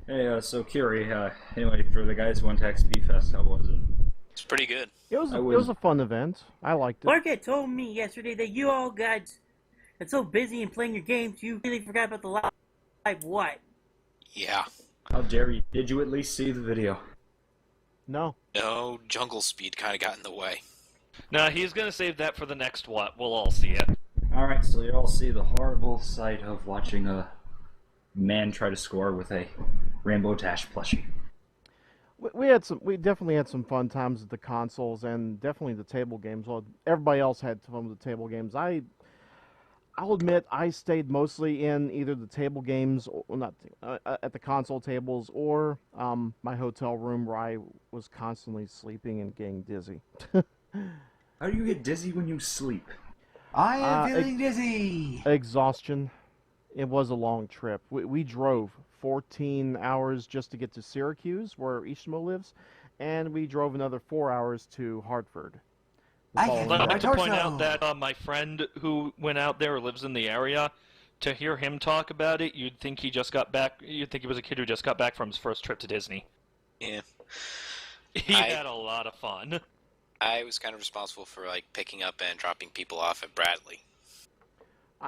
Hey, so Kiri, anyway, for the guys who went to XP Fest, how was it? It's pretty good. I It was would. a fun event. I liked it. Market told me yesterday that you all got so busy in playing your games, you really forgot about the live what? Yeah. How dare you? Did you at least see the video? No. No, jungle speed kind of got in the way. No, he's gonna save that for the next what? We'll all see it. Alright, so you all see the horrible sight of watching a man try to score with a Rainbow Dash plushie. We definitely had some fun times at the consoles and definitely the table games. Well, everybody else had fun with the table games. I'll admit I stayed mostly in either the table games, or well, not at the console tables, or my hotel room where I was constantly sleeping and getting dizzy. How do you get dizzy when you sleep? I am Uh, feeling dizzy. Exhaustion. It was a long trip. We drove 14 hours just to get to Syracuse, where Ishmael lives, and we drove another 4 hours to Hartford. I Following can I'd My that. like to point torso. out that my friend who went out there lives in the area. To hear him talk about it, you'd think he just got back. You'd think he was a kid who just got back from his first trip to Disney. Yeah. He I- had a lot of fun. I was kind of responsible for picking up and dropping people off at Bradley.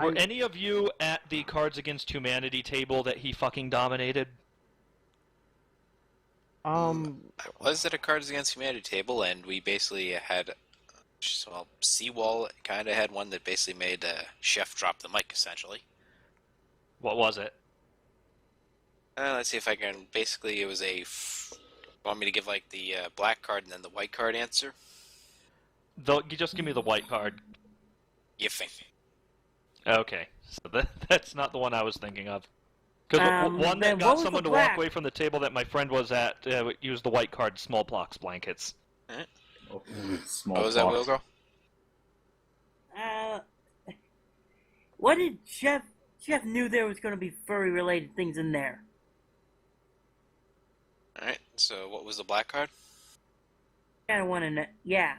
Were any of you at the Cards Against Humanity table that he fucking dominated? Um, I was at a Cards Against Humanity table, and we basically had, Seawall kind of had one that basically made Chef drop the mic, essentially. What was it? Let's see if I can. Basically, it was want me to give the black card and then the white card answer? You just give me the white card. You think? Okay, so that's not the one I was thinking of. Because one then that what got was someone the to walk black? away from the table that my friend was at used the white card smallpox blankets. Oh, small What was that, pox. Wilgo? What did Chef knew there was going to be furry related things in there? Alright, so what was the black card? I want to know. Yeah.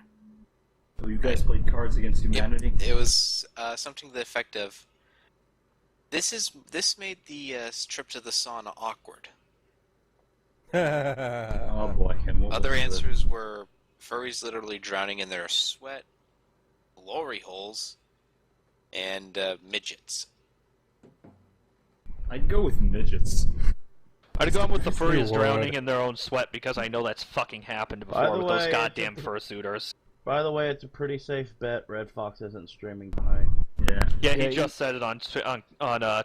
So you guys played Cards Against Humanity? It was something to the effect of, this made the trip to the sauna awkward. Oh boy. And what Other was answers were furries literally drowning in their sweat, glory holes, and midgets. I'd go with midgets. I'd go with the Praise furries the Lord. drowning in their own sweat because I know that's fucking happened By before the with those way, goddamn fursuiters. By the way, it's a pretty safe bet. Red Fox isn't streaming tonight. Yeah. Yeah, Yeah, he just said it on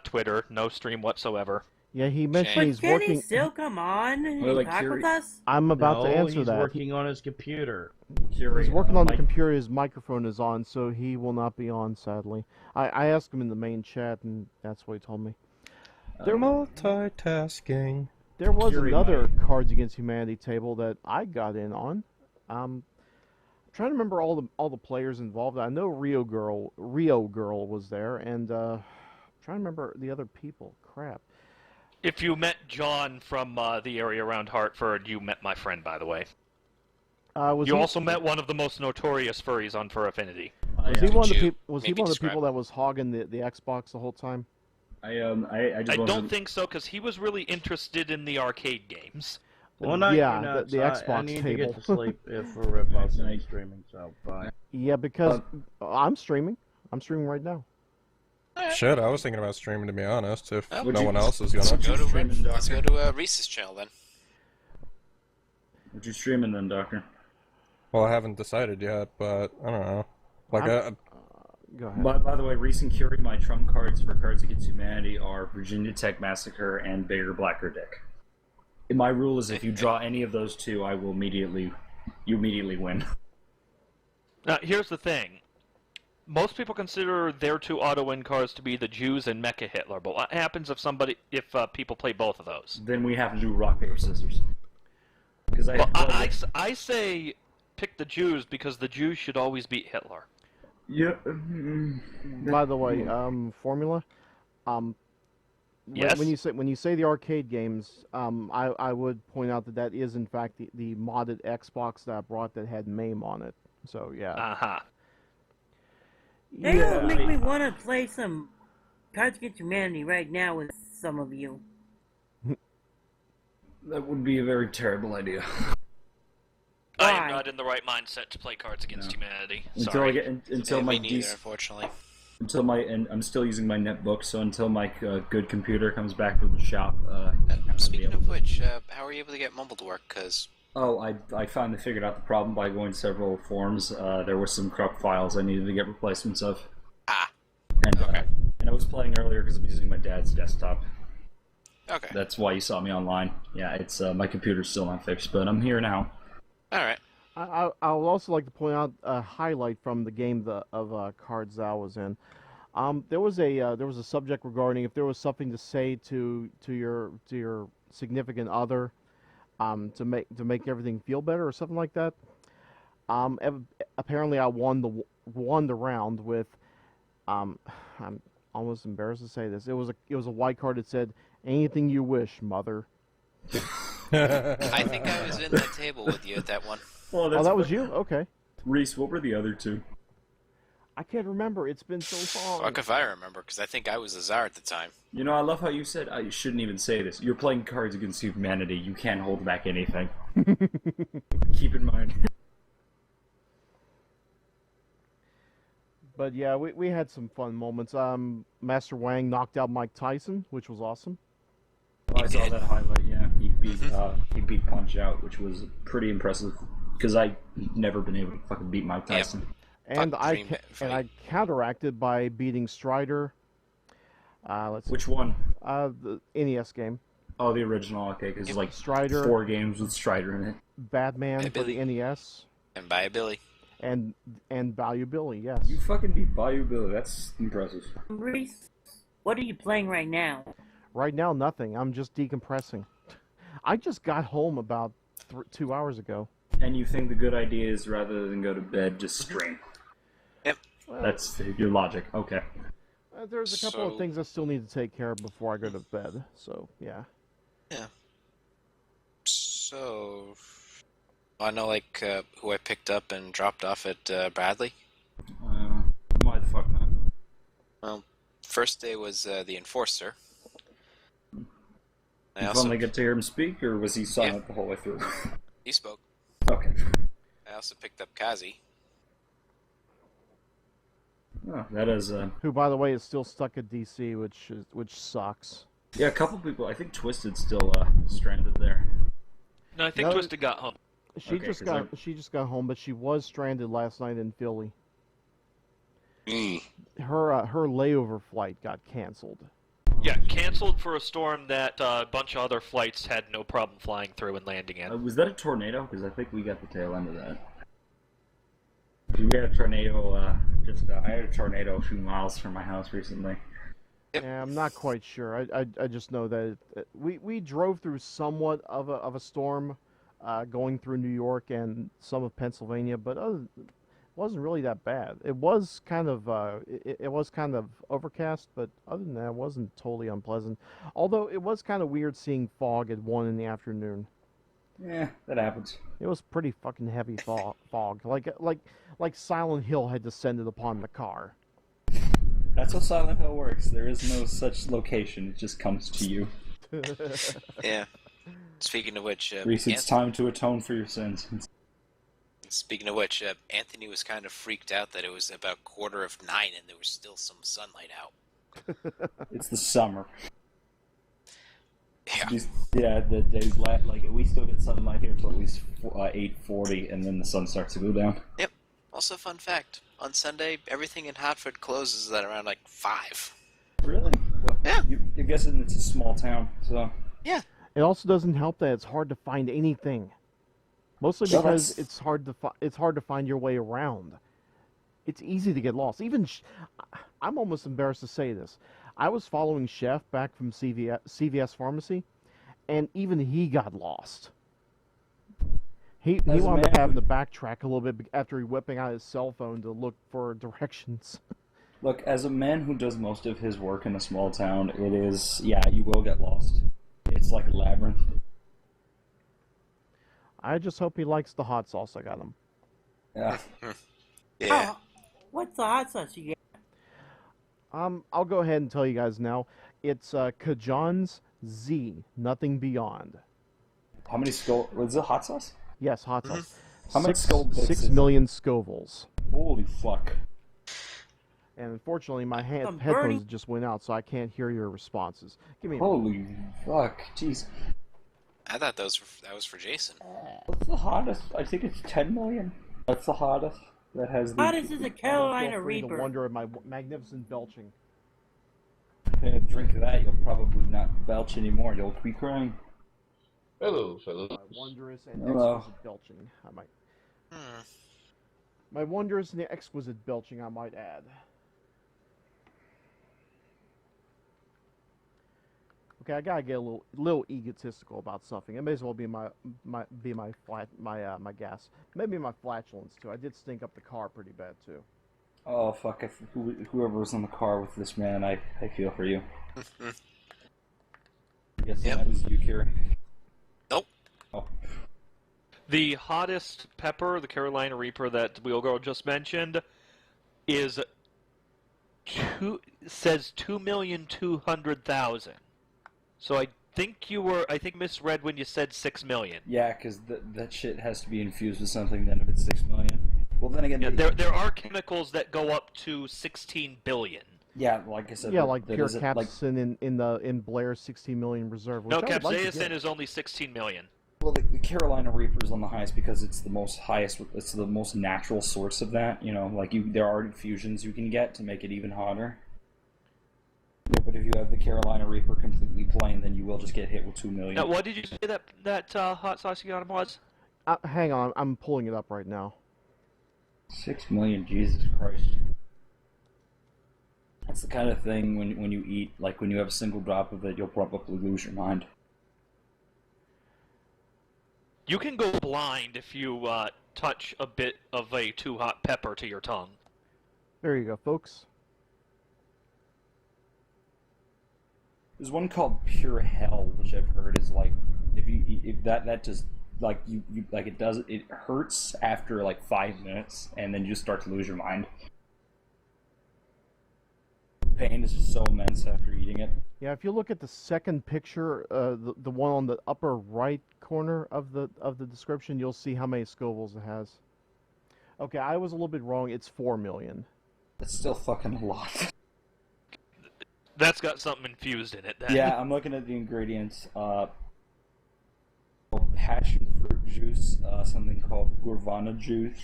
Twitter. No stream whatsoever. yeah, he mentioned But he's Can he working. still come on and Well, like talk Curie- with us? I'm about to No, answer he's that. working on his computer. Curie, He's working on the Mike- computer. His microphone is on, so he will not be on. Sadly, I asked him in the main chat, and that's what he told me. They're multitasking. There was Curie another might. Cards Against Humanity table that I got in on. I'm trying to remember all the players involved. I know Rio Girl was there, and trying to remember the other people. Crap. If you met John from the area around Hartford, you met my friend, by the way. Was You he, also met one of the most notorious furries on Fur Affinity. was he Could one of the you people? Was he maybe one of the describe- people that was hogging the Xbox the whole time? I just I wasn't- don't think so, because he was really interested in the arcade games. Well, not Yeah, you nuts. the I Xbox need to table. get to sleep if Red Fox Night. isn't streaming. So bye. Yeah, because I'm streaming. I'm streaming right now. Shit, I was thinking about streaming to be honest, if Oh. Would no you- one else is Let's gonna. go to Streaming, let's go Doctor. to Reese's channel then. What you streaming then, Doctor? Well, I haven't decided yet, but I don't know. Like, Go ahead. By the way, Reese and Curie, my trump cards for Cards Against Humanity are Virginia Tech Massacre and Bigger Blacker Dick. My rule is if you draw any of those two, I will immediately win. Now, here's the thing. Most people consider their two auto-win cards to be the Jews and Mecha Hitler, but what happens if people play both of those? Then we have to do rock paper scissors. Because Well, I say pick the Jews because the Jews should always beat Hitler. yeah. By the way, formula. Yes? When you say the arcade games, I would point out that is in fact the modded Xbox that I brought that had MAME on it. So yeah. Uh-huh. That'll make me want to play some Cards Against Humanity right now with some of you. That would be a very terrible idea. I Why? am not in the right mindset to play Cards Against No. Humanity. Until Sorry. I get until Yeah, my me neither, dec- unfortunately. until my and I'm still using my netbook, so until my good computer comes back from the shop. I'm not gonna be Speaking able of to- which, how were you able to get Mumble to work? Because Oh, I finally figured out the problem by going to several forums. There were some corrupt files I needed to get replacements of. And Okay. and I was playing earlier because I'm using my dad's desktop. okay, That's why you saw me online. Yeah, it's my computer's still not fixed, but I'm here now. all right. I would also like to point out a highlight from the game of Cards that I was in. There was a subject regarding if there was something to say to your significant other, to make everything feel better or something like that. Apparently I won the round with, I'm almost embarrassed to say this. It was a white card that said, "Anything you wish, mother." I think I was in that table with you at that one. Well, Oh, that was you? Okay. Reese, what were the other two? I can't remember. It's been so long. Fuck if I remember, because I think I was Azar at the time. You know, I love how you said I shouldn't even say this. You're playing Cards Against Humanity. You can't hold back anything. Keep in mind. But yeah, we had some fun moments. Master Wang knocked out Mike Tyson, which was awesome. I saw that highlight. Yeah, he beat Punch Out, which was pretty impressive. Because I never been able to fucking beat Mike Tyson. And Fuck, I dream fight. I counteracted by beating Strider. Let's see. Which one? The NES game. Oh, the original. Okay, because Yep. like Strider, 4 games with Strider in it. Batman Hey, for the Billy. NES, And by Billy. and Value Billy. Yes. You fucking beat Bayou Billy. That's impressive. Reese, what are you playing right now? Right now, nothing. I'm just decompressing. I just got home about 2 hours ago. And you think the good idea is rather than go to bed, just stream. Well, That's your logic. Okay. there's a couple So- of things I still need to take care of before I go to bed. So yeah. So, I know, like, who I picked up and dropped off at Bradley. Why the fuck not? Well, first day was the Enforcer. I You also, finally get to hear him speak, or was he silent the whole way through? he spoke. Okay. I also picked up Kazi. Oh, that is Who, by the way, is still stuck at DC, which sucks. yeah. A couple people. I think Twisted's still stranded there. No, I think No. Twisted got home. She Okay, just 'cause got she just got home, but she was stranded last night in Philly. Her layover flight got canceled. Yeah, canceled for a storm that a bunch of other flights had no problem flying through and landing in. Was that a tornado? Because I think we got the tail end of that. We had a tornado. I had a tornado a few miles from my house recently. Yeah, I'm not quite sure. I just know that we drove through somewhat of a storm, going through New York and some of Pennsylvania, but it wasn't really that bad. It was kind of it was kind of overcast, but other than that, it wasn't totally unpleasant. Although it was kind of weird seeing fog at 1 in the afternoon. Yeah, that happens. It was pretty fucking heavy fog, like Silent Hill had descended upon the car. That's how Silent Hill works. There is no such location. It just comes to you. Yeah. Speaking of which, Reese, it's time to atone for your sins. Speaking of which, Anthony was kind of freaked out that it was about 9:15 and there was still some sunlight out. It's the summer. Yeah. Yeah, the days like we still get sunlight here until at least 8:40, and then the sun starts to go down. Yep. Also, fun fact: on Sunday, everything in Hartford closes at around like 5. Really? Well, Yeah. You're guessing it's a small town, so. It also doesn't help that it's hard to find anything. Mostly Well, because that's- it's hard to find your way around. It's easy to get lost. I'm almost embarrassed to say this. I was following Chef back from CVS Pharmacy, and even he got lost. He As a wound up man having who- to backtrack a little bit after he whipping out his cell phone to look for directions. Look, as a man who does most of his work in a small town, it is, yeah, you will get lost. It's like a labyrinth. I just hope he likes the hot sauce I got him. Yeah. Yeah. Oh, what's the hot sauce you get? I'll go ahead and tell you guys now. It's Kajan's Z, Nothing Beyond. How many skull? Was it hot sauce? Yes, hot sauce. How much skull bits 6 is it? million Scovilles. Holy fuck. And unfortunately, my I'm headphones burning. just went out, so I can't hear your responses. Give me a Holy fuck. Jeez. I thought that was for Jason. What's the hottest? I think it's 10 million. That's the hottest that has the. Hottest is a minute. Carolina Feel free to Reaper. wonder at my magnificent belching. Drink that, you'll probably not belch anymore. You'll be crying. Hello, fellas. My wondrous and Hello. exquisite belching, I might. Hmm. My wondrous and exquisite belching, I might add. Okay, I gotta get a little egotistical about something. It may as well be my gas. Maybe my flatulence too. I did stink up the car pretty bad too. Oh fuck! Whoever was in the car with this man, I feel for you. Yes, Yep. that was you, Kiri. Nope. Oh, The hottest pepper, the Carolina Reaper that Wheelgirl just mentioned, says 2,200,000. So I think misread when you said 6 million. yeah, because that shit has to be infused with something. Then if it's 6 million, well, then again, Yeah, there are chemicals that go up to 16 billion. yeah, like I said, Yeah, like that pure isn't, like, capsaicin in Blair's 16 million reserve. Which No, I would like to capsaicin get. is only 16 million. well, the Carolina Reaper is on the highest because it's the most highest. It's the most natural source of that. You know, like there are infusions you can get to make it even hotter. Yeah, but if you have the Carolina Reaper completely plain, then you will just get hit with 2 million. Now, what did you say that hot sauce you got him was? Hang on, I'm pulling it up right now. 6 million, Jesus Christ. That's the kind of thing when you eat, like when you have a single drop of it, you'll probably lose your mind. You can go blind if you touch a bit of a too hot pepper to your tongue. There you go, folks. There's one called Pure Hell, which I've heard is like if that just like you like it hurts after like 5 minutes, and then you just start to lose your mind. Pain is just so immense after eating it. Yeah, if you look at the second picture, the one on the upper right corner of the description, you'll see how many Scovilles it has. Okay, I was a little bit wrong. It's 4 million. That's still fucking a lot. That's got something infused in it then. Yeah, I'm looking at the ingredients. Passion fruit juice, something called guarana juice.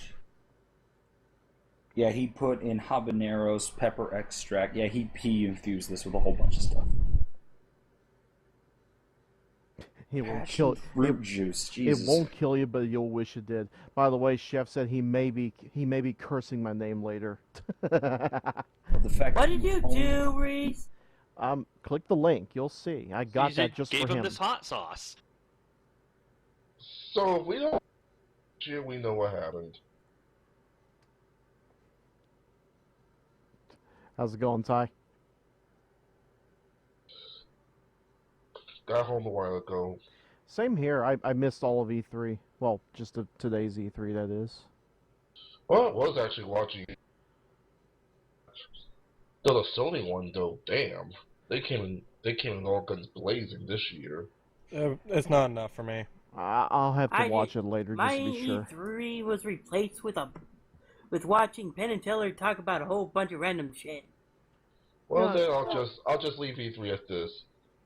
Yeah, he put in habaneros, pepper extract. Yeah, he infused this with a whole bunch of stuff. He won't Passion kill fruit juice. Jesus. It won't kill you, but you'll wish it did. By the way, Chef said he may be cursing my name later. Well, the fact What that did you own- do, Reese? Click the link. You'll see. I got that just gave for him him. this hot sauce. So if we don't shit, we know what happened. How's it going, Ty? Got home a while ago. Same here. I missed all of E3. Well, just today's E3, that is. Well, I was actually watching. The Sony one though, damn, they came in all guns blazing this year. It's not enough for me. I'll have to I watch did- it later My just to be sure. E3 was replaced with watching Penn and Teller talk about a whole bunch of random shit. Well, No, then I'll just leave E3 at this.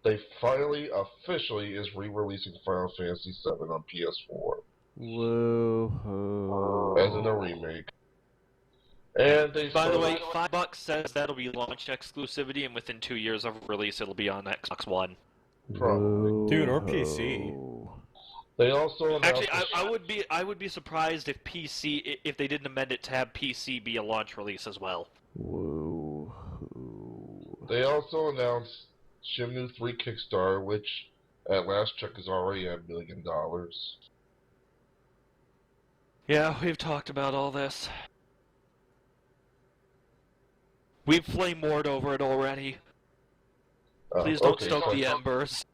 They finally officially is re-releasing Final Fantasy VII on PS4 Woo-hoo. as in a remake. And they By the way, started- $5 says that'll be launch exclusivity, and within 2 years of release, it'll be on Xbox One. Probably. Dude, or PC. Woo-hoo. They also announced Actually, the- I would be surprised if if they didn't amend it to have PC be a launch release as well. Woo-hoo. They also announced Shenmue 3 Kickstarter, which at last check is already at $1 million. Yeah, we've talked about all this. We've flame warred over it already. Please don't okay, stoke so the embers.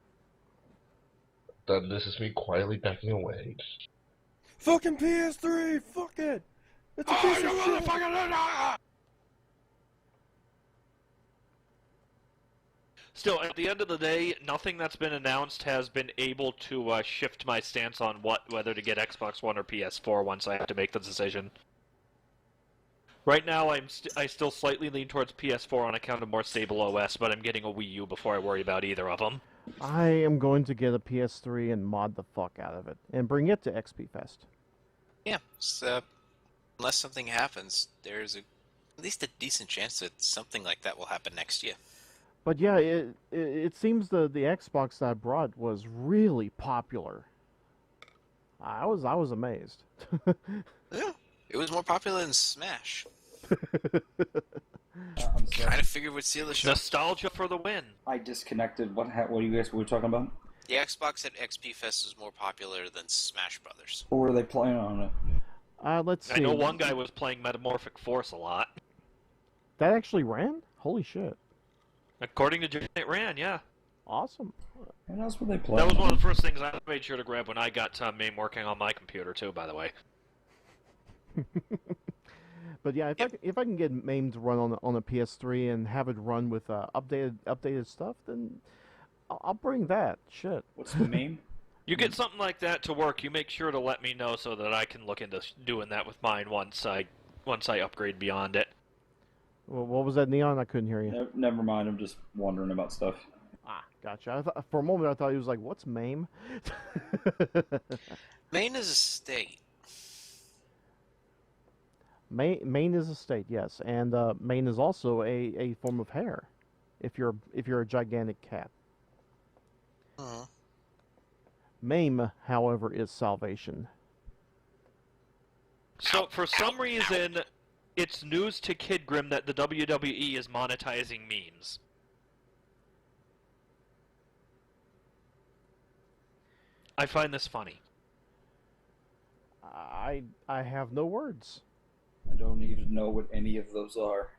then this is me quietly backing away. Fucking PS3! Fuck it! It's a piece of shit! Still, at the end of the day, nothing that's been announced has been able to shift my stance on whether to get Xbox One or PS4 once I have to make the decision. Right now, I still slightly lean towards PS4 on account of more stable OS, but I'm getting a Wii U before I worry about either of them. I am going to get a PS3 and mod the fuck out of it and bring it to XP Fest. Yeah, so, unless something happens, there's at least a decent chance that something like that will happen next year. But yeah, it seems the Xbox that I brought was really popular. I was amazed. Yeah, it was more popular than Smash. I'm sorry. Kind of figured we'd steal the show. Nostalgia for the win. I disconnected. What were you guys talking about? The Xbox at XP Fest was more popular than Smash Brothers. Or were they playing on it? Let's see. I know one guy was playing Metamorphic Force a lot. That actually ran? Holy shit. According to Jane, it ran, yeah. Awesome. What else were they playing? That was one of the first things I made sure to grab when I got MAME working on my computer, too, by the way. But yeah, if I can get MAME to run on a PS3 and have it run with updated stuff, then I'll bring that. Shit. What's the name? You get something like that to work, you make sure to let me know so that I can look into doing that with mine once I upgrade beyond it. Well, what was that, Neon? I couldn't hear you. Never mind. I'm just wondering about stuff. Ah, gotcha. For a moment, I thought he was like, "What's MAME?" Maine is a state. Maine is a state, yes, and Maine is also a form of hair. If you're a gigantic cat. Uh-huh. MAME, however, is salvation. So, for some reason, it's news to Kid Grim that the WWE is monetizing memes. I find this funny. I have no words. I don't even know what any of those are.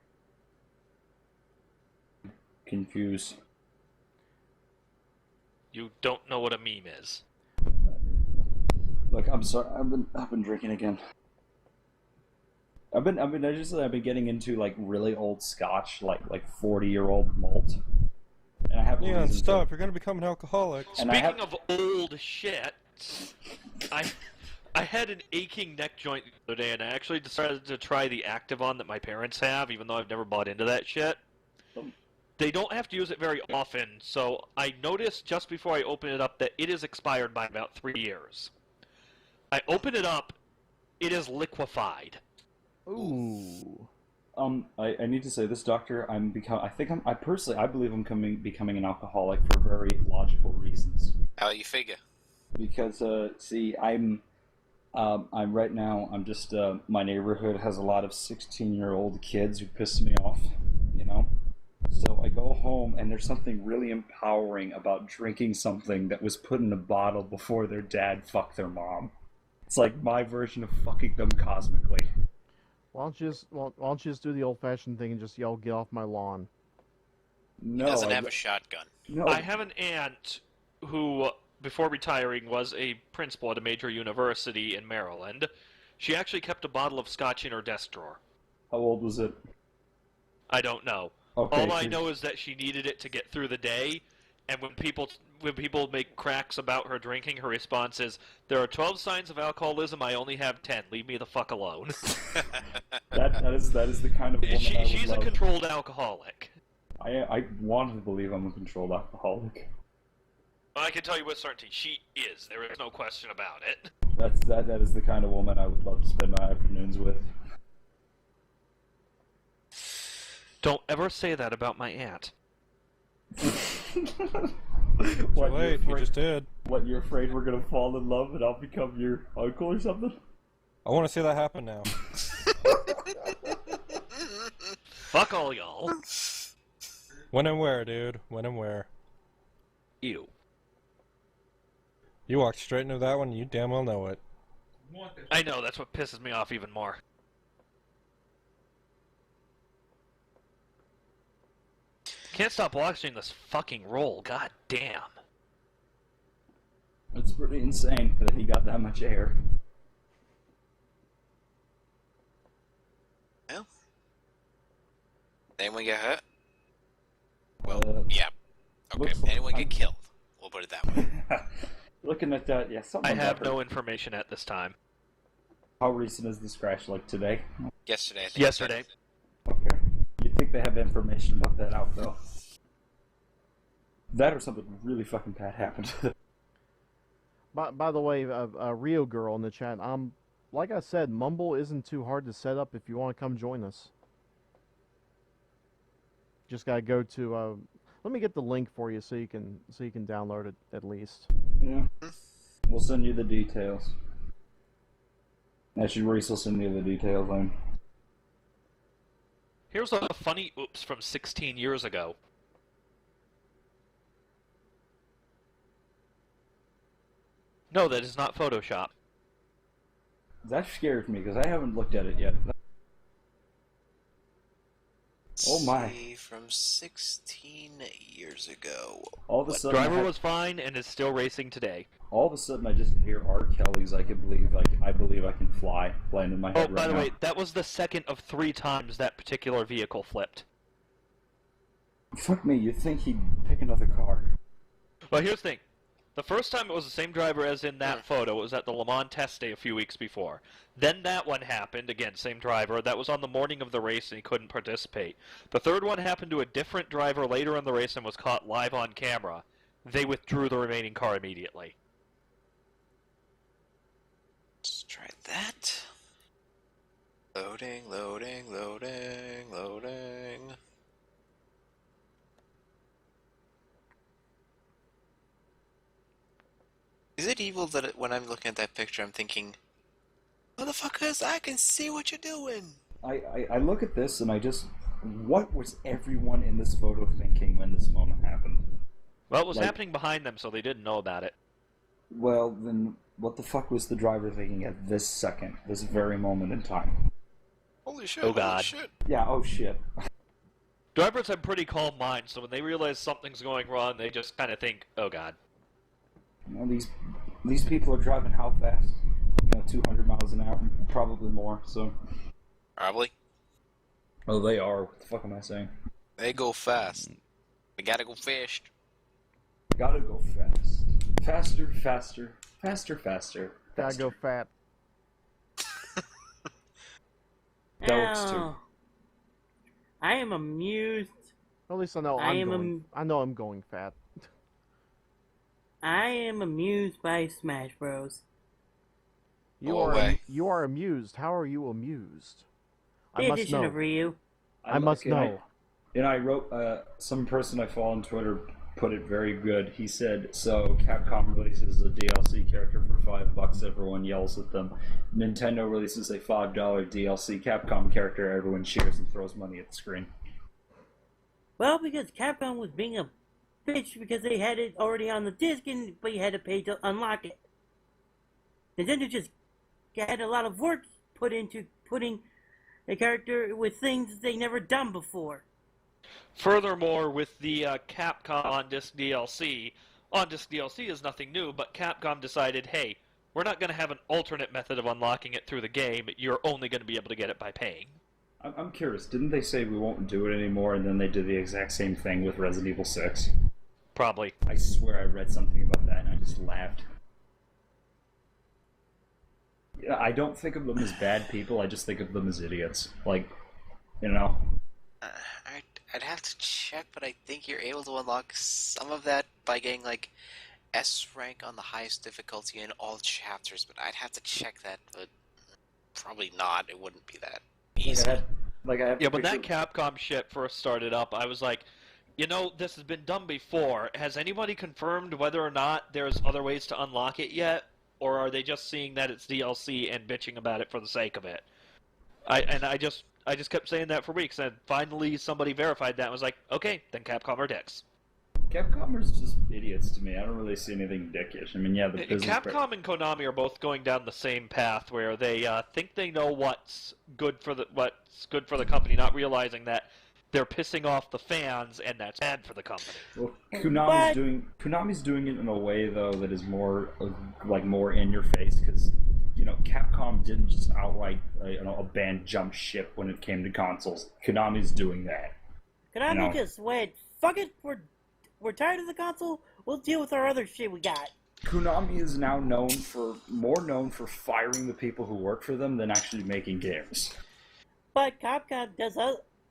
Confused. You don't know what a meme is. Look, I'm sorry. I've been drinking again. I've been getting into like really old Scotch, like 40-year-old malt. And I have Leon, stop! You're gonna become an alcoholic. Speaking of old shit, I had an aching neck joint the other day, and I actually decided to try the Activon that my parents have, even though I've never bought into that shit. They don't have to use it very often, so I noticed just before I opened it up that it is expired by about 3 years. I open it up, it is liquefied. Ooh. I need to say this, Doctor. I believe I'm becoming an alcoholic for very logical reasons. How you figure? Because see, I'm right now. I'm just my neighborhood has a lot of 16-year-old kids who piss me off. You know. So I go home, and there's something really empowering about drinking something that was put in a bottle before their dad fucked their mom. It's like my version of fucking them cosmically. Why don't you just do the old-fashioned thing and just yell, "Get off my lawn"? No, He doesn't have a shotgun. No, I have an aunt who, before retiring, was a principal at a major university in Maryland. She actually kept a bottle of scotch in her desk drawer. How old was it? I don't know. Okay, All I know is that she needed it to get through the day, and when people make cracks about her drinking, her response is, "There are 12 signs of alcoholism, I only have 10. Leave me the fuck alone." that is the kind of woman I would She's love. a controlled alcoholic. I want to believe I'm a controlled alcoholic. I can tell you with certainty, she is. There is no question about it. That is the kind of woman I would love to spend my afternoons with. Don't ever say that about my aunt. What, Wait, you just did. What, you're afraid we're gonna fall in love and I'll become your uncle or something? I want to see that happen now. Fuck all y'all. When and where, dude? When and where? Ew. You walked straight into that one, and you damn well know it. I know, that's what pisses me off even more. Can't stop watching this fucking roll, god damn. It's pretty insane that he got that much air. Well, anyone get hurt? Well, yeah. Okay, Looks like anyone get killed? We'll put it that way. Looking at that, yeah, something I have about her. no information at this time. How recent is this crash? Like today? Yesterday, I think. Yesterday. Okay. You think they have information about that out though? That or something really fucking bad happened. By the way, Rio girl in the chat. Like I said, Mumble isn't too hard to set up if you want to come join us. Just gotta go to. Let me get the link for you so you can download it at least. Yeah. We'll send you the details. Actually, Reese will send you the details. Here's a funny oops from 16 years ago. No, that is not Photoshop. That scares me because I haven't looked at it yet. Oh my! See, from 16 years ago. All of a sudden, Driver was fine and is still racing today. all of a sudden, I just hear R. Kelly's "I believe I can fly" playing in my head Oh, right by the now. way, that was the second of 3 times that particular vehicle flipped. Fuck me! You'd think he'd pick another car. Well, here's the thing. The first time it was the same driver as in that photo. It was at the Le Mans test day a few weeks before. Then that one happened, again, same driver. That was on the morning of the race and he couldn't participate. The third one happened to a different driver later in the race and was caught live on camera. They withdrew the remaining car immediately. Let's try that. Loading, loading, loading, loading. Is it evil that when I'm looking at that picture, I'm thinking, motherfuckers, I can see what you're doing? I look at this and I just... What was everyone in this photo thinking when this moment happened? Well, it was happening behind them, so they didn't know about it. Well, then what the fuck was the driver thinking at this second, this very moment in time? Holy shit, Oh, God. holy shit. Yeah, oh shit. Drivers have pretty calm minds, so when they realize something's going wrong, they just kind of think, oh god. You know, these people are driving how fast? 200 miles an hour, probably more, so... Probably. Oh, they are. What the fuck am I saying? They go fast. They gotta go fast. Gotta go fast. Faster, faster, faster, faster. Gotta go fat. That works too. Ow. I am amused. At least I know I know I'm going fat. I am amused by Smash Bros. You are amused. How are you amused? The I must addition know. of Ryu. I must know. I wrote, some person I follow on Twitter put it very good. He said, so Capcom releases a DLC character for $5, everyone yells at them. Nintendo releases a $5 DLC Capcom character, everyone cheers and throws money at the screen. Well, because Capcom was being a bitch because they had it already on the disc, but you had to pay to unlock it. Nintendo just had a lot of work put into putting a character with things they never done before. Furthermore, with the Capcom on-disc DLC is nothing new, but Capcom decided, hey, we're not going to have an alternate method of unlocking it through the game. You're only going to be able to get it by paying. I'm curious, didn't they say we won't do it anymore, and then they did the exact same thing with Resident Evil 6? Probably. I swear I read something about that, and I just laughed. Yeah, I don't think of them as bad people, I just think of them as idiots. Like, I'd have to check, but I think you're able to unlock some of that by getting, S rank on the highest difficulty in all chapters, but I'd have to check that, but probably not. It wouldn't be that easy. When that Capcom shit first started up, I was like, this has been done before. Has anybody confirmed whether or not there's other ways to unlock it yet? Or are they just seeing that it's DLC and bitching about it for the sake of it? I just kept saying that for weeks, and finally somebody verified that and was like, okay, then Capcom are dicks. Capcom is just idiots to me. I don't really see anything dickish. I mean, yeah, the business... Capcom and Konami are both going down the same path, where they think they know what's good for the company, not realizing that they're pissing off the fans, and that's bad for the company. Well, Konami's doing it in a way, though, that is more in your face, because Capcom didn't just outright ban jump ship when it came to consoles. Konami's doing that. Konami just went, fuck it, we're tired of the console. We'll deal with our other shit we got. Konami is now more known for firing the people who work for them than actually making games. But Capcom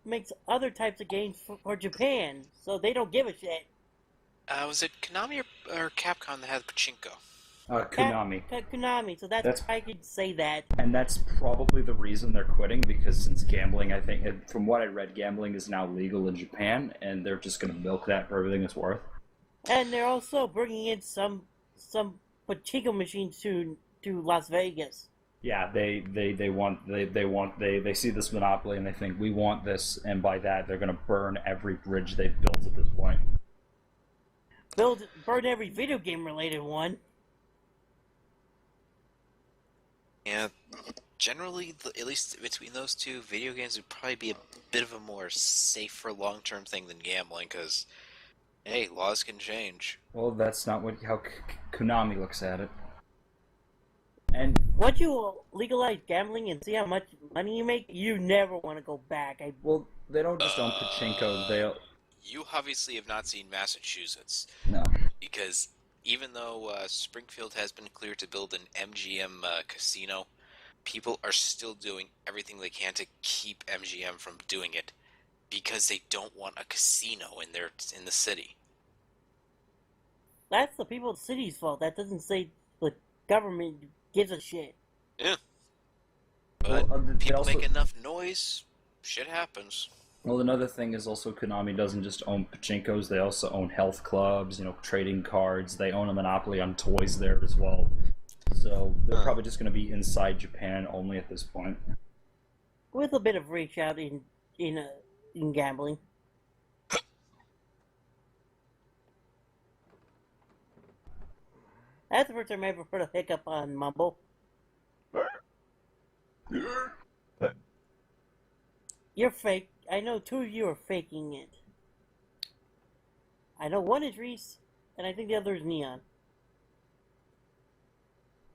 makes other types of games for Japan, so they don't give a shit. Was it Konami or Capcom that had Pachinko? Konami. Konami, so that's why I could say that. And that's probably the reason they're quitting, because since gambling, I think, from what I read, gambling is now legal in Japan, and they're just going to milk that for everything it's worth. And they're also bringing in some pachinko machines to Las Vegas. Yeah, they see this monopoly and they think we want this, and by that they're going to burn every bridge they've built at this point. Burn every video game related one. Yeah, generally, at least between those two, video games would probably be a bit of a more safer long-term thing than gambling, because, hey, laws can change. Well, that's not how Konami looks at it. And once you legalize gambling and see how much money you make, you never want to go back. Well, they don't just own pachinko. You obviously have not seen Massachusetts. No. Because even though Springfield has been cleared to build an MGM casino, people are still doing everything they can to keep MGM from doing it because they don't want a casino in the city. That's the people of the city's fault. That doesn't say the government gives a shit. Yeah. But people make enough noise, shit happens. Well, another thing is also Konami doesn't just own pachinkos, they also own health clubs, trading cards, they own a monopoly on toys there as well. So they're probably just going to be inside Japan only at this point. With a bit of reach out in gambling. That's the first time I ever heard a hiccup on Mumble. You're fake. I know two of you are faking it. I know one is Reese, and I think the other is Neon.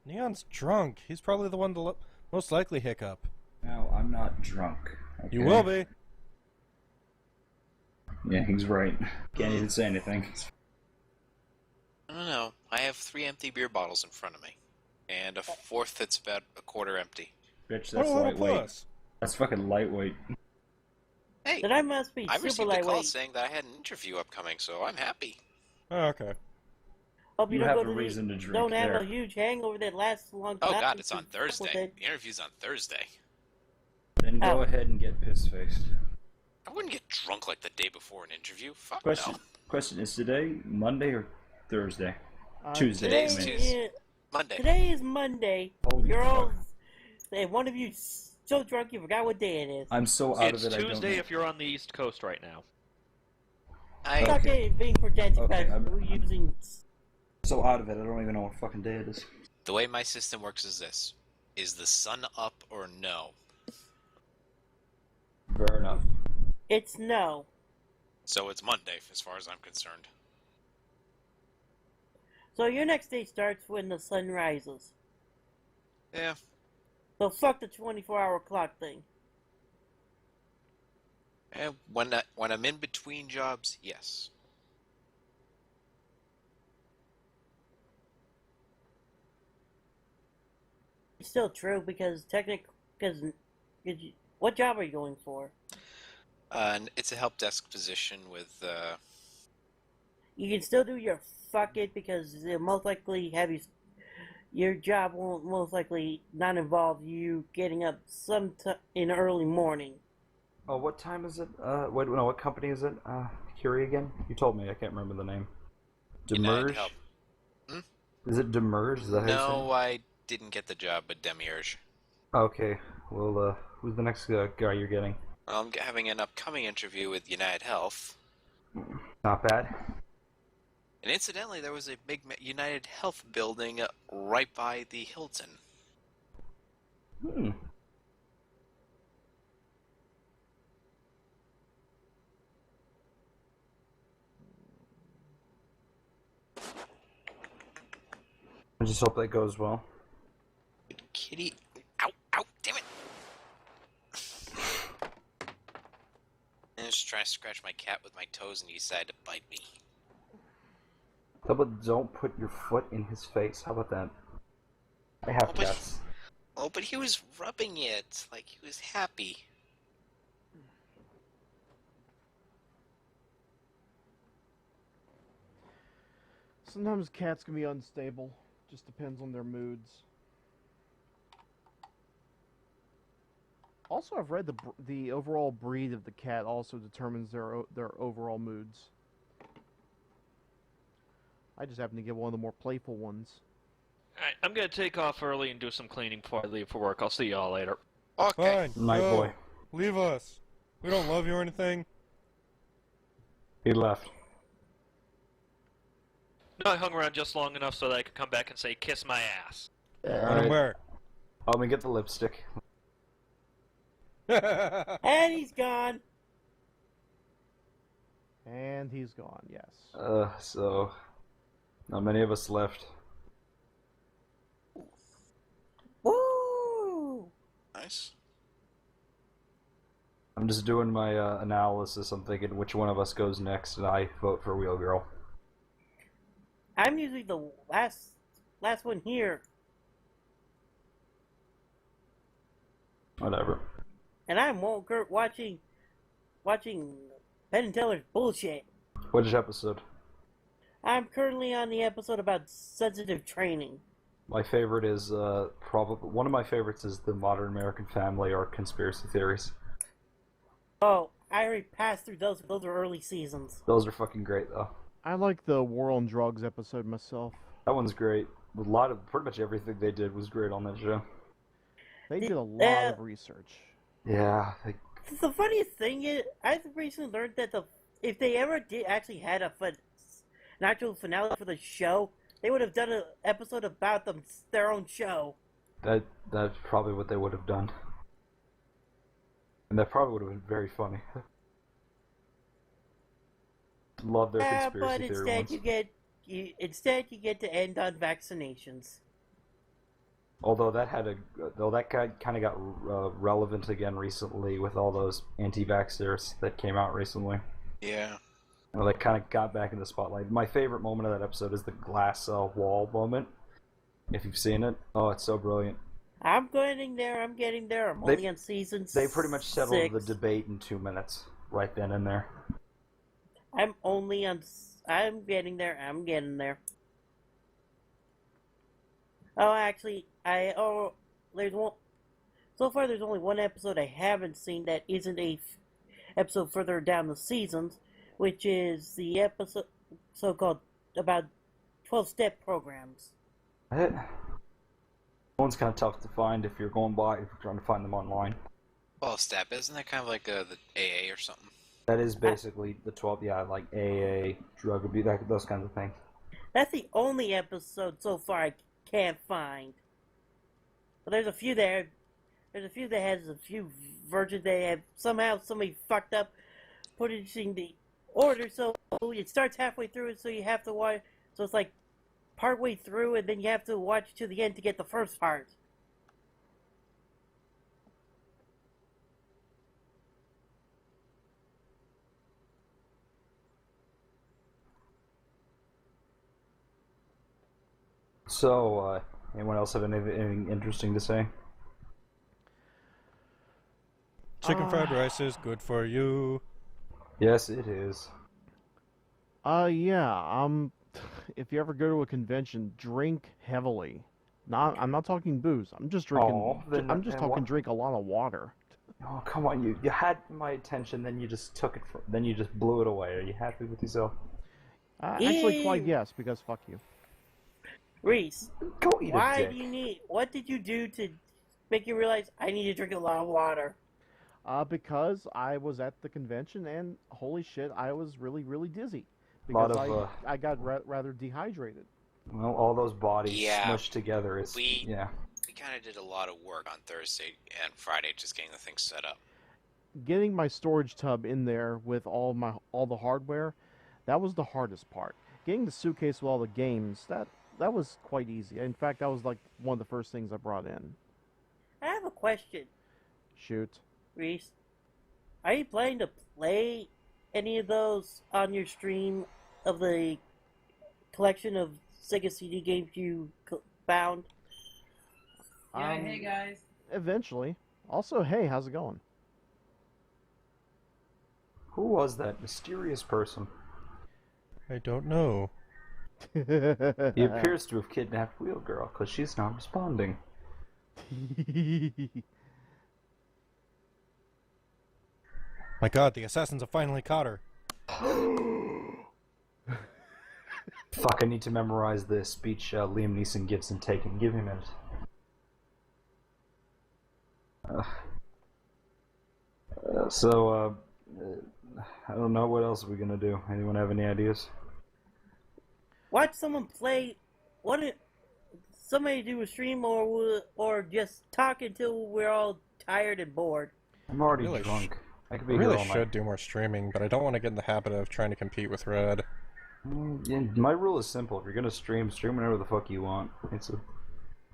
Neon's drunk. He's probably the one to most likely hiccup. No, I'm not drunk. Okay? You will be. Yeah, he's right. Can't even say anything. I don't know. I have 3 empty beer bottles in front of me. And a fourth that's about a quarter empty. Bitch, that's lightweight. That's fucking lightweight. Hey, then I must be I super received lightweight. a call saying that I had an interview upcoming, so I'm happy. Oh, okay. Hope you You don't have go a to reason to drink Don't have there. a huge hangover that lasts a long time. Oh god, it's on Thursday. The interview's on Thursday. Then go ahead and get piss-faced. I wouldn't get drunk like the day before an interview. Fuck Question, is today Monday or Thursday? Tuesday. Today's Tuesday. Monday. Today is Monday. Holy You're all... fuck. One of you so drunk you forgot what day it is. I'm so out of it, It's I don't Tuesday know. if you're on the East Coast right now. Okay, being pretentious, Okay, we're using... So out of it, I don't even know what fucking day it is. The way my system works is this. Is the sun up or no? Fair enough. It's no. So it's Monday, as far as I'm concerned. So your next day starts when the sun rises. Yeah. So fuck the 24-hour clock thing. And when I'm in between jobs, yes. It's still true because what job are you going for? And it's a help desk position with. You can still do your fuck it because it'll most likely have you. Your job won't most likely not involve you getting up in the early morning. Oh, what time is it? What company is it? Curie again? You told me, I can't remember the name. United Demerge? Help. Hmm? Is it Demerge? Is that how you say No, I didn't get the job, but Demiurge. it? Okay, well, who's the next guy you're getting? I'm having an upcoming interview with United Health. Not bad. And incidentally, there was a big United Health building right by the Hilton. Hmm. I just hope that goes well. Kitty. Ow, ow, damn it. I was just trying to scratch my cat with my toes and he decided to bite me. How about don't put your foot in his face? How about that? I have cats. Oh, but he was rubbing it like he was happy. Sometimes cats can be unstable. Just depends on their moods. Also, I've read the overall breed of the cat also determines their overall moods. I just happen to get one of the more playful ones. Alright, I'm gonna take off early and do some cleaning before I leave for work. I'll see y'all later. Okay. Fine. Night go. boy. Leave us. We don't love you or anything. He left. No, I hung around just long enough so that I could come back and say, kiss my ass. Let him wear. Let me get the lipstick. And he's gone. And he's gone, yes. So... Not many of us left. Woo! Nice. I'm just doing my analysis. I'm thinking which one of us goes next, and I vote for Wheel Girl. I'm usually the last one here, Whatever. and I'm watching Penn and Teller's bullshit. Which episode? I'm currently on the episode about sensitive training. My favorite is probably one of my favorites is the Modern American Family or conspiracy theories. Oh, I already passed through those. Those are early seasons. Those are fucking great though. I like the War on Drugs episode myself. That one's great. A lot of pretty much everything they did was great on that show. They did a lot of research. Yeah. The funniest thing is, I've recently learned that if they ever did actually had an actual finale for the show, they would have done an episode about their own show. That's probably what they would have done. And that probably would have been very funny. Love their conspiracy theory ones. Instead you get to end on vaccinations. Although that kind of got relevant again recently with all those anti-vaxxers that came out recently. Yeah. They kind of got back in the spotlight. My favorite moment of that episode is the glass wall moment. If you've seen it, oh, it's so brilliant. I'm getting there. I'm only on season 6. They pretty much settled the debate in 2 minutes, right then and there. I'm getting there. Oh, actually, there's one. So far, there's only one episode I haven't seen that isn't a episode further down the seasons, which is the episode so-called about 12-step programs. That one's kind of tough to find if you're trying to find them online. Well, step, isn't that kind of like the AA or something? That is basically the 12, yeah, like AA, drug abuse, those kinds of things. That's the only episode so far I can't find. But there's a few there. There's a few that has a few versions they have somehow somebody fucked up putting the order, so it starts halfway through, so you have to watch. So it's like partway through, and then you have to watch to the end to get the first part. So, anyone else have anything interesting to say? Chicken fried rice is good for you. Yes, it is. Yeah, if you ever go to a convention, drink heavily. I'm not talking booze. I'm just drinking. Oh, drink a lot of water. Oh, come on, you had my attention, then you just took it then you just blew it away. Are you happy with yourself? Actually, quite yes, because fuck you. Reese, go eat a dick. What did you do to make you realize I need to drink a lot of water? Because I was at the convention and holy shit, I was really, really dizzy. Because I got rather dehydrated. Well, all those bodies smushed together is We kind of did a lot of work on Thursday and Friday just getting the thing set up. Getting my storage tub in there with all the hardware, that was the hardest part. Getting the suitcase with all the games, that was quite easy. In fact, that was like one of the first things I brought in. I have a question. Shoot. Reese, are you planning to play any of those on your stream of the collection of Sega CD games you found? Hey guys. Eventually. Also, hey, how's it going? Who was that mysterious person? I don't know. He appears to have kidnapped Wheel Girl because she's not responding. My god, the assassins have finally caught her. Fuck, I need to memorize the speech Liam Neeson gives in Taken. Give me a minute. I don't know, what else are we gonna do? Anyone have any ideas? Watch someone play. Somebody do a stream or just talk until we're all tired and bored. I'm already Really drunk. I could I be really here all should night. do more streaming, but I don't want to get in the habit of trying to compete with Red. Yeah, my rule is simple. If you're gonna stream whenever the fuck you want. It's a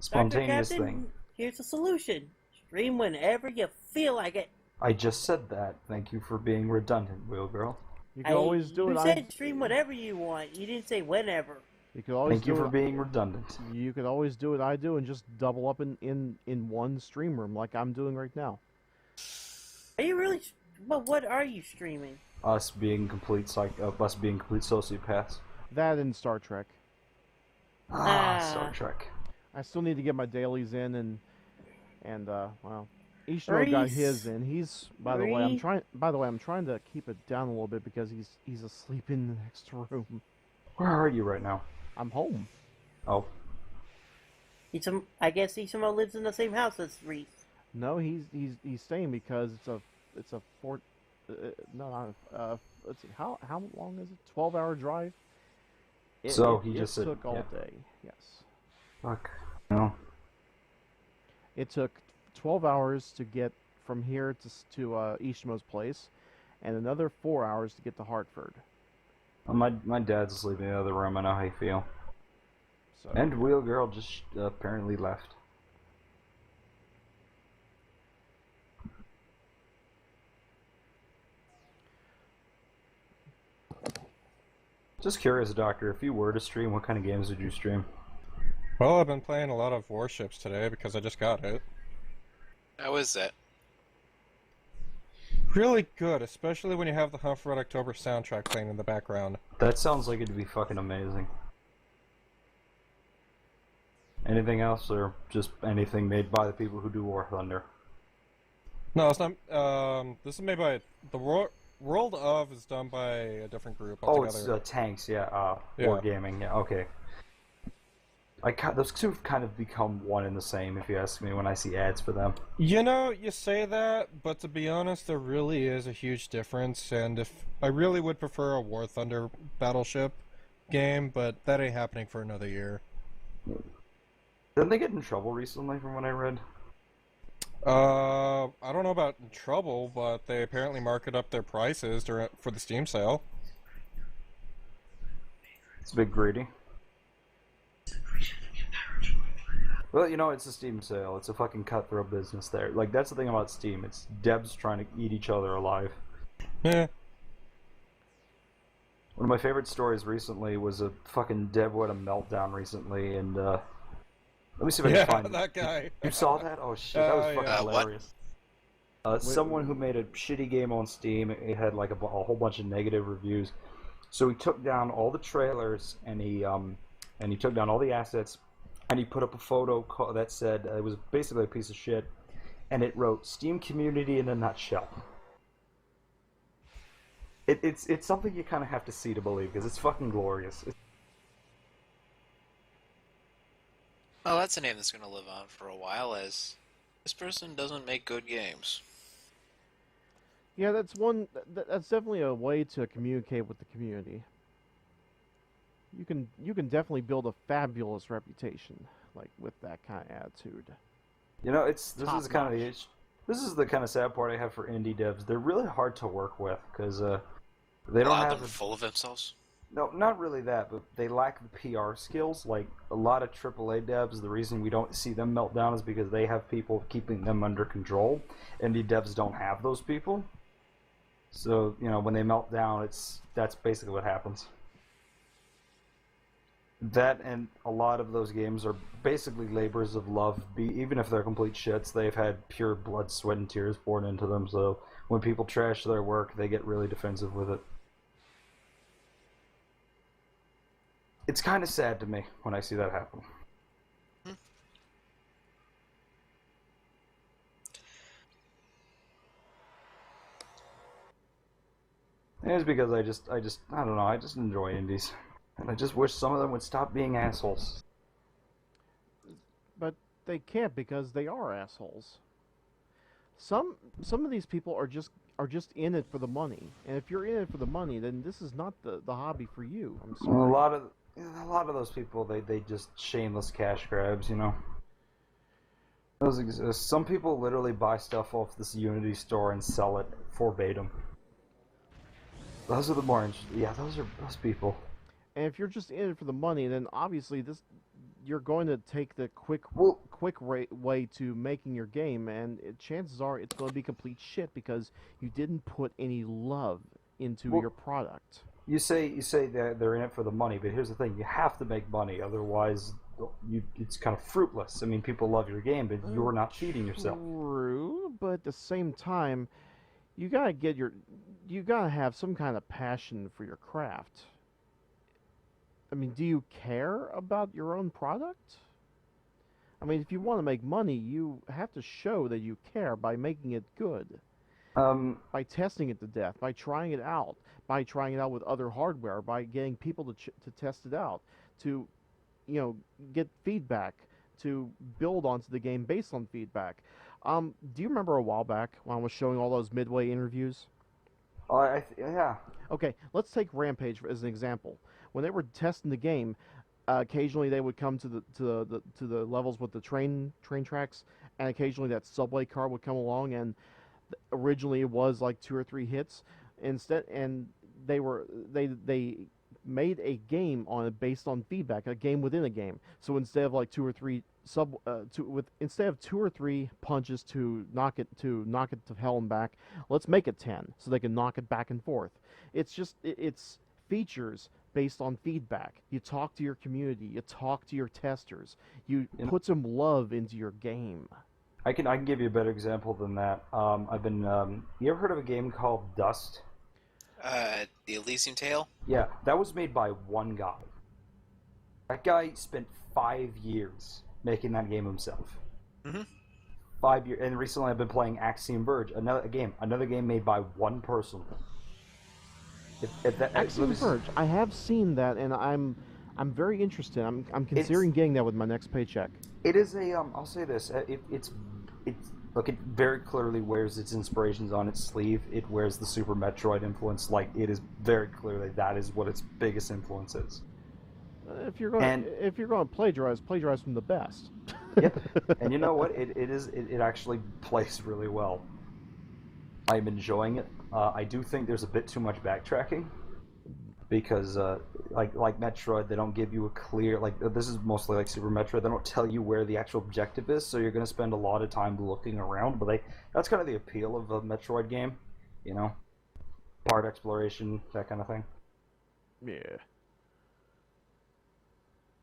spontaneous Dr. Captain, thing. here's the solution. Stream whenever you feel like it. I just said that. Thank you for being redundant, Wheel Girl. You can always do You it. said stream whenever you want. You didn't say whenever. You could always Thank you do for it. being redundant. You could always do what I do and just double up in one stream room like I'm doing right now. Are you really? But what are you streaming? Us being complete sociopaths. That and Star Trek. Star Trek. I still need to get my dailies in and well, Ishno got his in. He's by the way, I'm trying to keep it down a little bit because he's asleep in the next room. Where are you right now? I'm home. Oh. I guess he somehow lives in the same house as Reese. No, he's staying because it's a let's see, how long is it? 12-hour drive. It just said, took all yeah. day. Yes. Fuck. No. It took 12 hours to get from here to Ishma's place, and another 4 hours to get to Hartford. Well, my dad's asleep in the other room. I know how you feel. So. And Wheel Girl just apparently left. Just curious, Doctor, if you were to stream, what kind of games would you stream? Well, I've been playing a lot of Warships today because I just got it. How is that? Really good, especially when you have the Hunt for Red October soundtrack playing in the background. That sounds like it'd be fucking amazing. Anything else, or just anything made by the people who do War Thunder? No, it's not. This is made by World of is done by a different group altogether. Oh, it's Tanks, yeah. Yeah. Wargaming, yeah. Okay. Those two have kind of become one and the same, if you ask me, when I see ads for them. You know, you say that, but to be honest, there really is a huge difference, and if I really would prefer a War Thunder battleship game, but that ain't happening for another year. Didn't they get in trouble recently, from what I read? I don't know about in trouble, but they apparently market up their prices for the Steam sale. It's a bit greedy. Well, you know, it's a Steam sale. It's a fucking cutthroat business there. Like, that's the thing about Steam. It's devs trying to eat each other alive. Yeah. One of my favorite stories recently was a fucking dev who had a meltdown recently, and, let me see if I can find it. that guy. You saw that? Oh shit, that was fucking yeah. hilarious. Someone who made a shitty game on Steam, it had like a whole bunch of negative reviews. So he took down all the trailers, and he took down all the assets, and he put up a photo that said it was basically a piece of shit, and it wrote "Steam community in a nutshell." It's something you kind of have to see to believe, because it's fucking glorious. Oh, that's a name that's going to live on for a while, as this person doesn't make good games. Yeah, that's one. That's definitely a way to communicate with the community. You can definitely build a fabulous reputation, like with that kind of attitude. You know, this is the kind of sad part I have for indie devs. They're really hard to work with because they don't have them full of themselves. No, not really that, but they lack the PR skills. Like a lot of AAA devs, the reason we don't see them melt down is because they have people keeping them under control. Indie devs don't have those people, so you know when they melt down, that's basically what happens. That and a lot of those games are basically labors of love. Even if they're complete shits, they've had pure blood, sweat, and tears poured into them. So when people trash their work, they get really defensive with it. It's kind of sad to me when I see that happen. It's because I don't know, I just enjoy indies. And I just wish some of them would stop being assholes. But they can't because they are assholes. Some of these people are just in it for the money, and if you're in it for the money, then this is not the hobby for you. I'm sorry. A lot of those people, they just shameless cash grabs, you know. Those exist. Some people literally buy stuff off this Unity store and sell it verbatim. Those are the more interesting. Yeah, those are those people. And if you're just in it for the money, then obviously you're going to take the quick way to making your game, and chances are it's going to be complete shit because you didn't put any love into your product. You say they're in it for the money, but here's the thing: you have to make money, otherwise it's kind of fruitless. I mean, people love your game, but you're not feeding yourself. True, but at the same time, you gotta have some kind of passion for your craft. I mean, do you care about your own product? I mean, if you want to make money, you have to show that you care by making it good. By testing it to death, by trying it out with other hardware, by getting people to test it out, to, get feedback, to build onto the game based on feedback. Do you remember a while back when I was showing all those Midway interviews? Yeah. Okay, let's take Rampage as an example. When they were testing the game, occasionally they would come to the levels with the train tracks, and occasionally that subway car would come along, and originally it was like 2 or 3 hits. And they made a game on it based on feedback, a game within a game. So instead of like 2 or 3 instead of 2 or 3 punches to knock it to hell and back, let's make it 10 so they can knock it back and forth. It's features based on feedback. You talk to your community, you talk to your testers, you put some love into your game. I can give you a better example than that. I've been you ever heard of a game called Dust? The Elysium Tale? Yeah, that was made by one guy. That guy spent 5 years making that game himself. Mm-hmm. 5 years, and recently I've been playing Axiom Verge, another game made by one person. Axiom Verge, I have seen that, and I'm very interested. I'm considering getting that with my next paycheck. It is a I'll say this, it's look, it very clearly wears its inspirations on its sleeve. It wears the Super Metroid influence. Like, it is very clearly that is what its biggest influence is. If you're going to plagiarize from the best. Yep. And you know what? It actually plays really well. I'm enjoying it. I do think there's a bit too much backtracking because like Metroid, they don't give you a clear, like, this is mostly like Super Metroid, they don't tell you where the actual objective is, so you're going to spend a lot of time looking around, but that's kind of the appeal of a Metroid game, you know? Part exploration, that kind of thing. Yeah.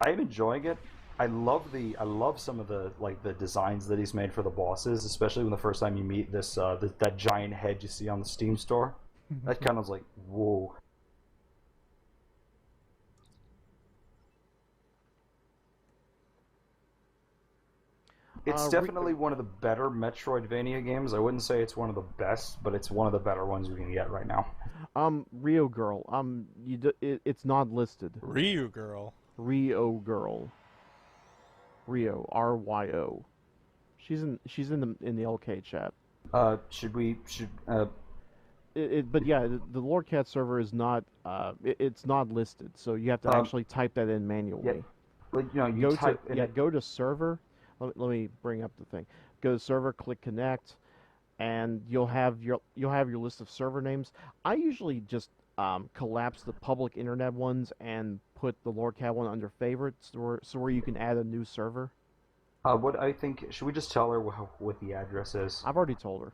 I'm enjoying it. I love some of the designs that he's made for the bosses, especially when the first time you meet that giant head you see on the Steam store. That kind of like, whoa. It's definitely one of the better Metroidvania games. I wouldn't say it's one of the best, but it's one of the better ones we can get right now. Rio Girl. It's not listed. Ryu Girl. Rio Girl. Rio, Ryo. She's in the LK chat. But yeah, the Lord Cat server is not it's not listed, so you have to actually type that in manually. Yeah, go to server. Let me bring up the thing. Go to server, click connect, and you'll have your list of server names. I usually just collapse the public internet ones and put the Lord Cat one under favorites, so where you can add a new server. Should we just tell her what the address is? I've already told her.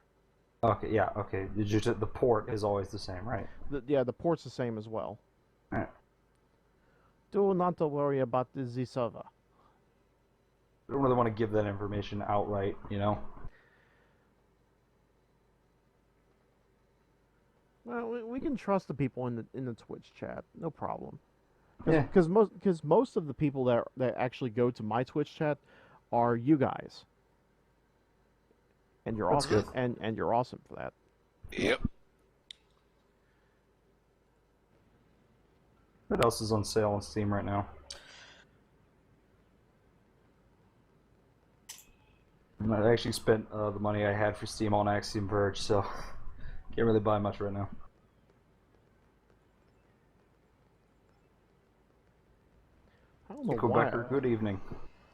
Okay, yeah, okay. The port is always the same, right? The port's the same as well. Alright. Do not to worry about the server. I don't really want to give that information outright, you know? Well, we can trust the people in the Twitch chat, no problem. Yeah. Because most of the people that actually go to my Twitch chat are you guys, and you're That's awesome, good. and you're awesome for that. Yep. What else is on sale on Steam right now? I actually spent the money I had for Steam on Axiom Verge, so can't really buy much right now. I don't know Nico why. Becker, good evening.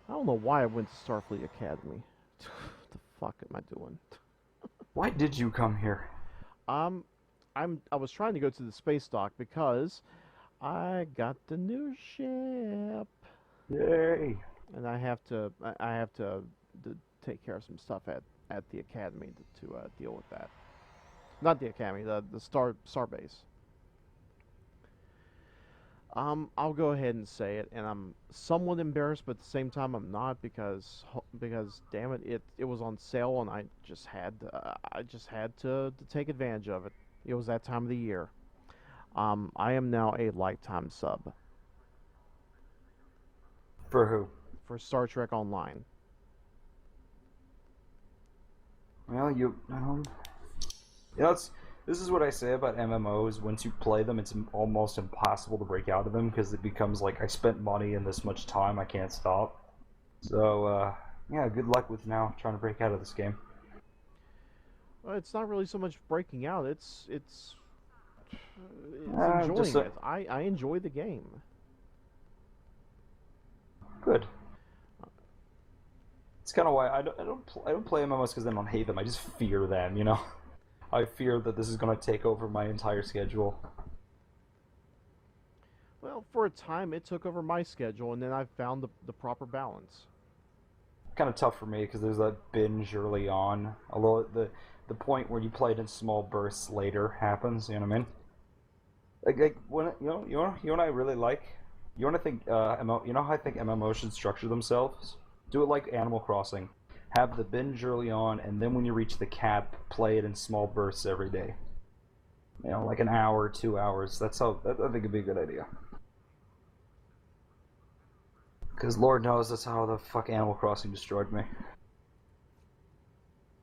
I don't know why I went to Starfleet Academy. What the fuck am I doing? Why did you come here? I was trying to go to the space dock because I got the new ship, Yay! and I have to take care of some stuff at the academy to deal with that. Not the academy, the starbase. I'll go ahead and say it, and I'm somewhat embarrassed, but at the same time I'm not because damn it, it was on sale, and I just had to take advantage of it. It was that time of the year. I am now a lifetime sub For who? for Star Trek Online. Well, this is what I say about MMOs. Once you play them, it's almost impossible to break out of them because it becomes like I spent money in this much time, I can't stop. So, yeah, good luck with now trying to break out of this game. Well, it's not really so much breaking out. It's just enjoying it. I enjoy the game. Good. It's kind of why I don't play MMOs because I don't hate them. I just fear them, you know. I fear that this is going to take over my entire schedule. Well, for a time it took over my schedule, and then I found the proper balance. Kind of tough for me because there's that binge early on. Although the point where you play it in small bursts later happens, you know what I mean? Like when you know what I really like. You want to think you know how I think MMOs should structure themselves? Do it like Animal Crossing. Have the binge early on, and then when you reach the cap, play it in small bursts every day. You know, like an hour, 2 hours. I think it'd be a good idea. Because Lord knows that's how the fuck Animal Crossing destroyed me.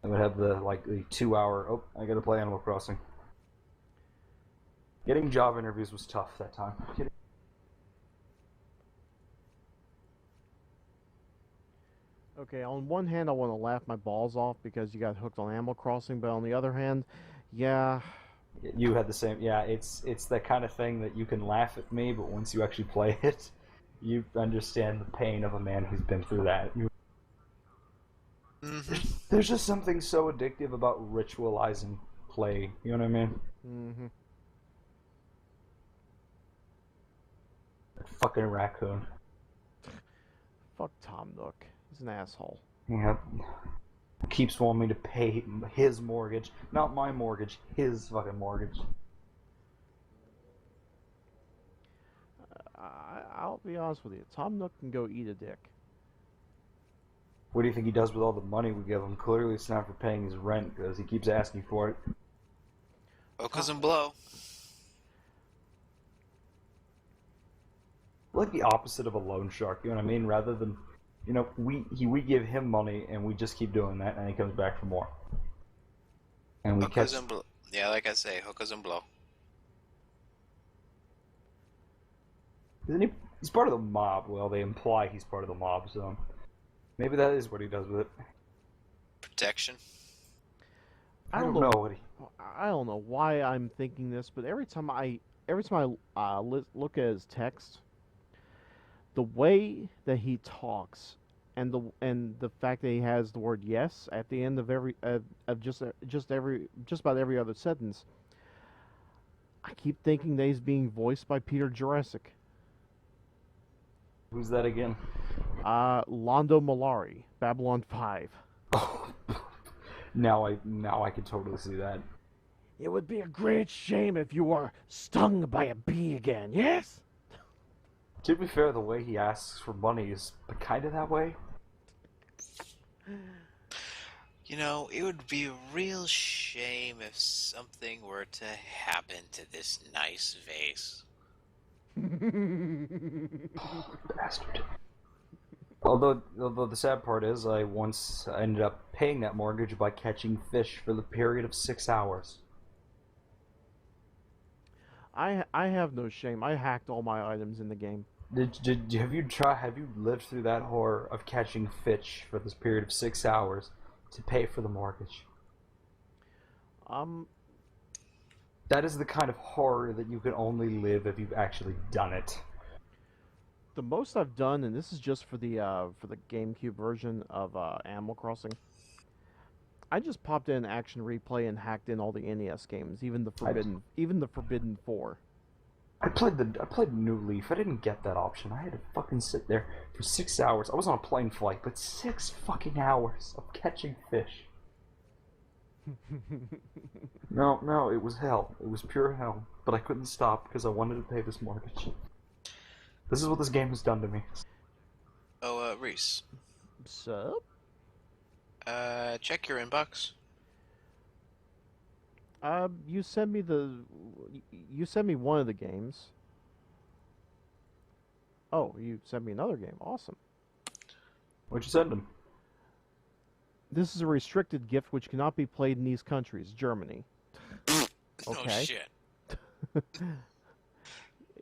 I would have the 2 hour, oh, I gotta play Animal Crossing. Getting job interviews was tough that time. Okay, on one hand, I want to laugh my balls off because you got hooked on Animal Crossing, but on the other hand, yeah. You had the same, yeah, it's that kind of thing that you can laugh at me, but once you actually play it, you understand the pain of a man who's been through that. There's just something so addictive about ritualizing play, you know what I mean? Mm-hmm. That fucking raccoon. Fuck Tom Nook. He's an asshole. Yeah. Keeps wanting me to pay his mortgage. Not my mortgage, his fucking mortgage. I'll be honest with you. Tom Nook can go eat a dick. What do you think he does with all the money we give him? Clearly it's not for paying his rent, because he keeps asking for it. Focus and blow. Like the opposite of a loan shark, you know what I mean? Rather than, you know, we give him money and we just keep doing that, and he comes back for more. And we Hookers catch. and blow. Yeah, like I say, hookers and blow. Isn't he? He's part of the mob. Well, they imply he's part of the mob, so maybe that is what he does with it. Protection. I don't know what he. I don't know why I'm thinking this, but every time I look at his text, the way that he talks, and the fact that he has the word "yes" at the end of every of just about every other sentence, I keep thinking that he's being voiced by Peter Jurassic. Who's that again? Londo Mollari, Babylon 5. Oh, now I can totally see that. It would be a great shame if you were stung by a bee again, yes? To be fair, the way he asks for money is kind of that way. You know, it would be a real shame if something were to happen to this nice vase. Bastard. Although the sad part is, I once ended up paying that mortgage by catching fish for the period of 6 hours. I have no shame. I hacked all my items in the game. Have you lived through that horror of catching fish for this period of 6 hours to pay for the mortgage? That is the kind of horror that you can only live if you've actually done it. The most I've done, and this is just for the GameCube version of Animal Crossing. I just popped in Action Replay and hacked in all the NES games, even the Forbidden 4. I played New Leaf. I didn't get that option. I had to fucking sit there for 6 hours. I was on a plane flight, but 6 fucking hours of catching fish. No, it was hell. It was pure hell. But I couldn't stop because I wanted to pay this mortgage. This is what this game has done to me. Oh, Reese. Sup? Check your inbox. You sent me one of the games. Oh, you sent me another game. Awesome. What'd you send him? This is a restricted gift which cannot be played in these countries. Germany. No shit.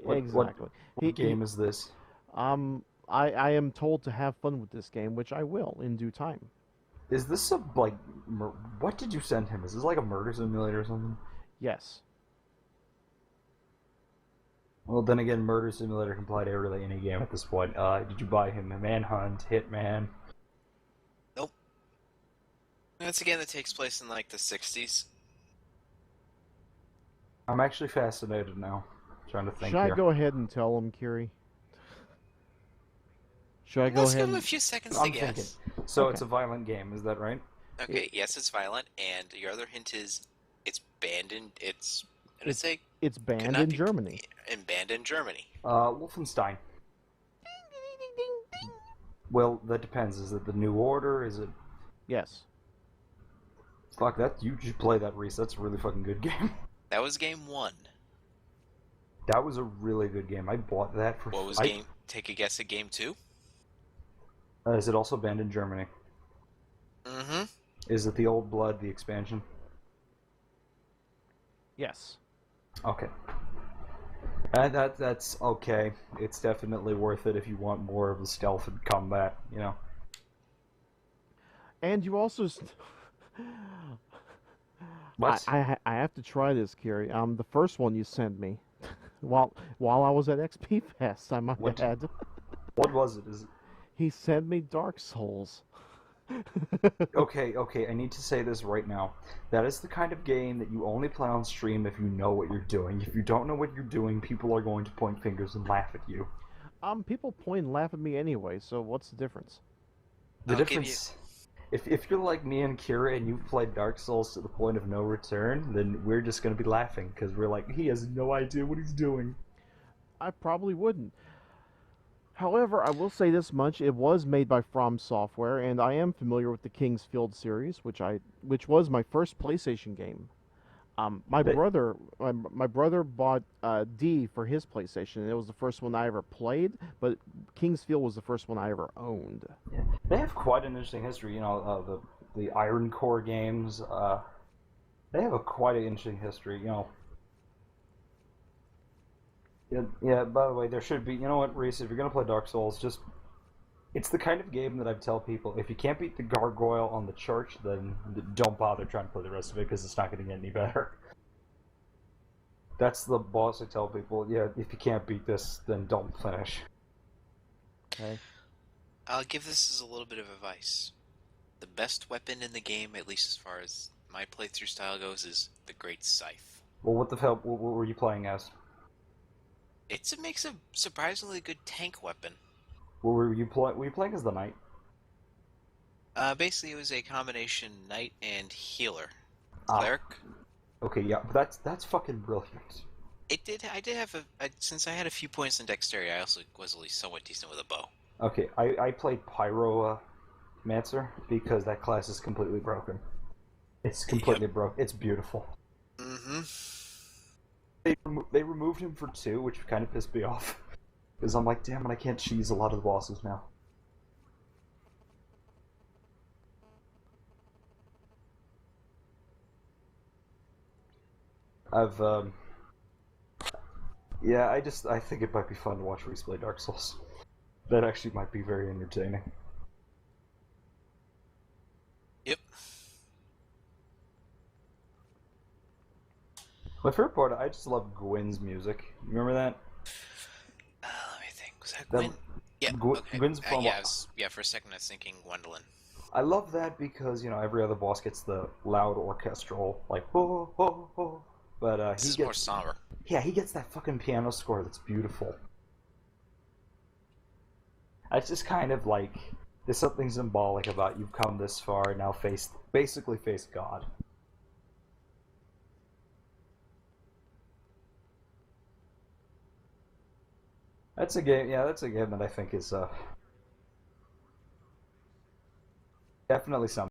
Exactly. What game is this? I am told to have fun with this game, which I will in due time. Is this a, like, what did you send him? Is this like a murder simulator or something? Yes. Well, then again, murder simulator can apply to really any game at this point. Did you buy him a Manhunt, Hitman? Nope. That's a game that takes place in, like, the 60s. I'm actually fascinated now. I'm trying to think Should here. I go ahead and tell him, Kiri? Should I go Let's ahead? give him a few seconds I'm to thinking. guess. So Okay. it's a violent game, is that right? Okay, yes, it's violent, and your other hint is it's banned in It's banned cannot in be- Germany. and banned in Germany. Wolfenstein. Well, that depends. Is it the New Order? Is it... Yes. Fuck, that. You should play that, Reese. That's a really fucking good game. That was game 1. That was a really good game. I bought that for... What was game? Take a guess at game 2. Is it also banned in Germany? Mm-hmm. Is it the Old Blood, the expansion? Yes. Okay. And that's okay. It's definitely worth it if you want more of the stealth and combat, you know. And you also... What? I have to try this, Kiri. The first one you sent me, while I was at XP Fest, I might What? add. What was it? He sent me Dark Souls. Okay, I need to say this right now. That is the kind of game that you only play on stream if you know what you're doing. If you don't know what you're doing, people are going to point fingers and laugh at you. People point and laugh at me anyway, so what's the difference? The I'll give difference... If you're like me and Kira and you've played Dark Souls to the point of no return, then we're just going to be laughing, because we're like, he has no idea what he's doing. I probably wouldn't. However, I will say this much: it was made by From Software, and I am familiar with the King's Field series, which was my first PlayStation game. My brother bought D for his PlayStation, and it was the first one I ever played. But King's Field was the first one I ever owned. Yeah. They have quite an interesting history. You know, the Iron Core games. They have quite an interesting history. You know. Yeah. By the way, there should be. You know what, Reese? If you're gonna play Dark Souls, it's the kind of game that I tell people: if you can't beat the gargoyle on the church, then don't bother trying to play the rest of it because it's not going to get any better. That's the boss I tell people. Yeah, if you can't beat this, then don't finish. Okay. I'll give this as a little bit of advice. The best weapon in the game, at least as far as my playthrough style goes, is the Great Scythe. Well, what the hell? What were you playing as? It makes a surprisingly good tank weapon. What were you playing? Were you playing as the knight? Basically, it was a combination knight and healer. Ah. Cleric. Okay, yeah, that's fucking brilliant. It did. I did have since I had a few points in dexterity, I also was at least somewhat decent with a bow. Okay, I played Pyromancer because that class is completely broken. It's completely broke. It's beautiful. Mm-hmm. They removed him for 2, which kind of pissed me off. Because I'm like, damn it, I can't cheese a lot of the bosses now. Yeah, I think it might be fun to watch Reese play Dark Souls. That actually might be very entertaining. Yep. My favorite part, I just love Gwyn's music. Remember that? Let me think. Was that Gwen? Yeah. Okay. Gwyn's from. Yeah. For a second, I was thinking Gwendolyn. I love that because every other boss gets the loud orchestral like ho ho ho, but This is more somber. Yeah, he gets that fucking piano score that's beautiful. It's just kind of like there's something symbolic about you've come this far and now basically face God. That's a game. Yeah, that's a game that I think is definitely something.